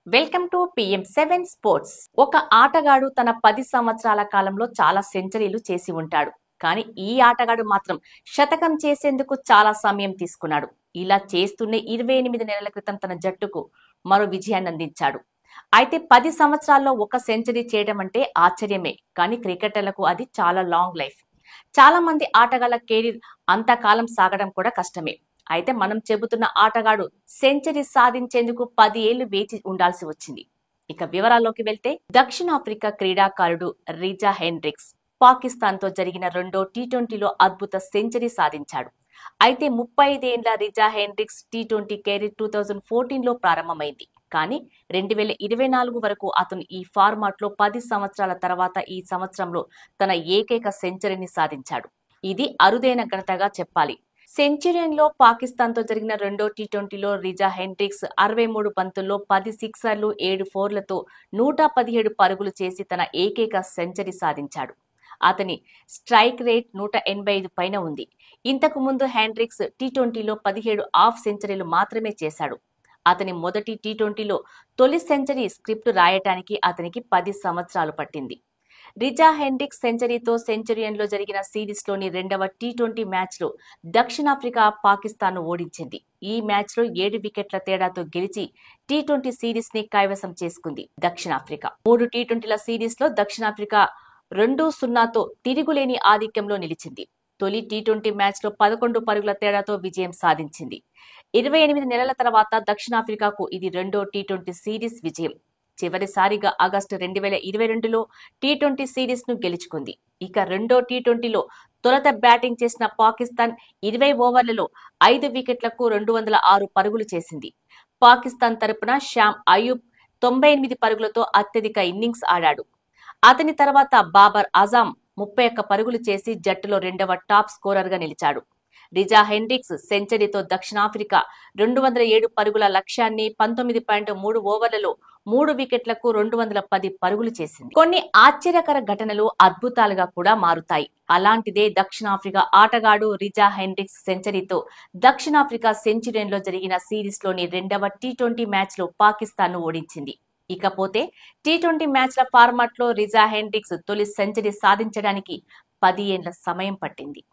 Welcome to PM7 sports. ఒక ఆటగాడు తన 10 సంవత్సరాల కాలంలో చాలా సెంచరీలు చేసి ఉంటాడు. కానీ ఈ ఆటగాడు మాత్రం శతకం చేసేందుకు చాలా సమయం తీసుకున్నాడు. ఇలా చేస్తూనే 28 నెలల క్రితం తన జట్టుకు మరో విజయాన్ని అందించాడు. అయితే 10 సంవత్సరాల్లో ఒక సెంచరీ చేయడం అంటే ఆశ్చర్యమే, కానీ క్రికెటర్లకు అది చాలా లాంగ్ లైఫ్. చాలా మంది ఆటగాళ్ల కెరీర్ అంతకాలం సాగడం కూడా కష్టమే. అయితే మనం చెబుతున్న ఆటగాడు సెంచరీ సాధించేందుకు 10 ఏళ్లు వేచి ఉండాల్సి వచ్చింది. ఇక వివరాల్లోకి వెళ్తే దక్షిణాఫ్రికా క్రీడాకారుడు రిజా హెండ్రిక్స్ పాకిస్తాన్ తో జరిగిన రెండో టీ20లో అద్భుత సెంచరీ సాధించాడు. అయితే 35 ఏళ్ల రిజా హెండ్రిక్స్ టీ20 కెరీర్ 2014లో ప్రారంభమైంది. కానీ 2024 వరకు అతను ఈ ఫార్మాట్ లో 10 సంవత్సరాల తర్వాత ఈ సంవత్సరంలో తన ఏకైక సెంచరీని సాధించాడు. ఇది అరుదైన ఘనతగా చెప్పాలి. సెంచురియన్లో పాకిస్తాన్ తో జరిగిన రెండో టీ20లో రిజా హెండ్రిక్స్ 63 బంతుల్లో 10 సిక్సర్లు 7 ఫోర్లతో 117 పరుగులు చేసి తన ఏకైక సెంచరీ సాధించాడు. అతని స్ట్రైక్ రేట్ 185 పైన ఉంది. ఇంతకు ముందు హెండ్రిక్స్ టీ20లో 17 హాఫ్ సెంచరీలు మాత్రమే చేశాడు. అతని మొదటి టీ20లో తొలి సెంచరీ స్క్రిప్ట్ రాయటానికి అతనికి 10 సంవత్సరాలు పట్టింది. రిజా హెండ్రిక్స్ సెంచరీతో సెంచురియన్లో జరిగిన సిరీస్లోని రెండవ టీ20 మ్యాచ్లో దక్షిణాఫ్రికా పాకిస్తాన్ను ఓడించింది. ఈ మ్యాచ్లో 7 వికెట్ల తేడాతో గెలిచి టీ20 సిరీస్ ని కైవసం చేసుకుంది దక్షిణాఫ్రికా. 3 టీ20ల సిరీస్లో దక్షిణాఫ్రికా 2-0తో తిరుగులేని ఆధిక్యంలో నిలిచింది. తొలి టీ20 మ్యాచ్లో 11 పరుగుల తేడాతో విజయం సాధించింది. 28 నెలల తర్వాత దక్షిణాఫ్రికాకు ఇది రెండో టీ20 సిరీస్ విజయం. చివరిసారిగా ఆగస్టు 2022లో టీ20 సిరీస్ ను గెలుచుకుంది. ఇక రెండో టీ20లో తొలుత బ్యాటింగ్ చేసిన పాకిస్తాన్ 20 ఓవర్లలో 5 వికెట్లకు 206 పరుగులు చేసింది. పాకిస్తాన్ తరపున షామ్ అయూబ్ 98 పరుగులతో అత్యధిక ఇన్నింగ్స్ ఆడాడు. అతని తర్వాత బాబర్ ఆజం 31 పరుగులు చేసి జట్టులో రెండవ టాప్ స్కోరర్ గా నిలిచాడు. రిజా హెండ్రిక్స్ సెంచరీతో దక్షిణాఫ్రికా 207 పరుగుల లక్ష్యాన్ని 19.3 ఓవర్లలో 3 వికెట్లకు 210 పరుగులు చేసింది. కొన్ని ఆశ్చర్యకర ఘటనలు అద్భుతాలుగా కూడా మారుతాయి. అలాంటిదే దక్షిణాఫ్రికా ఆటగాడు రిజా హెండ్రిక్స్ సెంచరీతో దక్షిణాఫ్రికా సెంచురియన్లో జరిగిన సిరీస్లోని రెండవ టీ20 మ్యాచ్లో పాకిస్తాన్ను ఓడించింది. ఇకపోతే టీ20 మ్యాచ్ల ఫార్మాట్లో రిజా హెండ్రిక్స్ తొలి సెంచరీ సాధించడానికి 10 ఏళ్ల సమయం పట్టింది.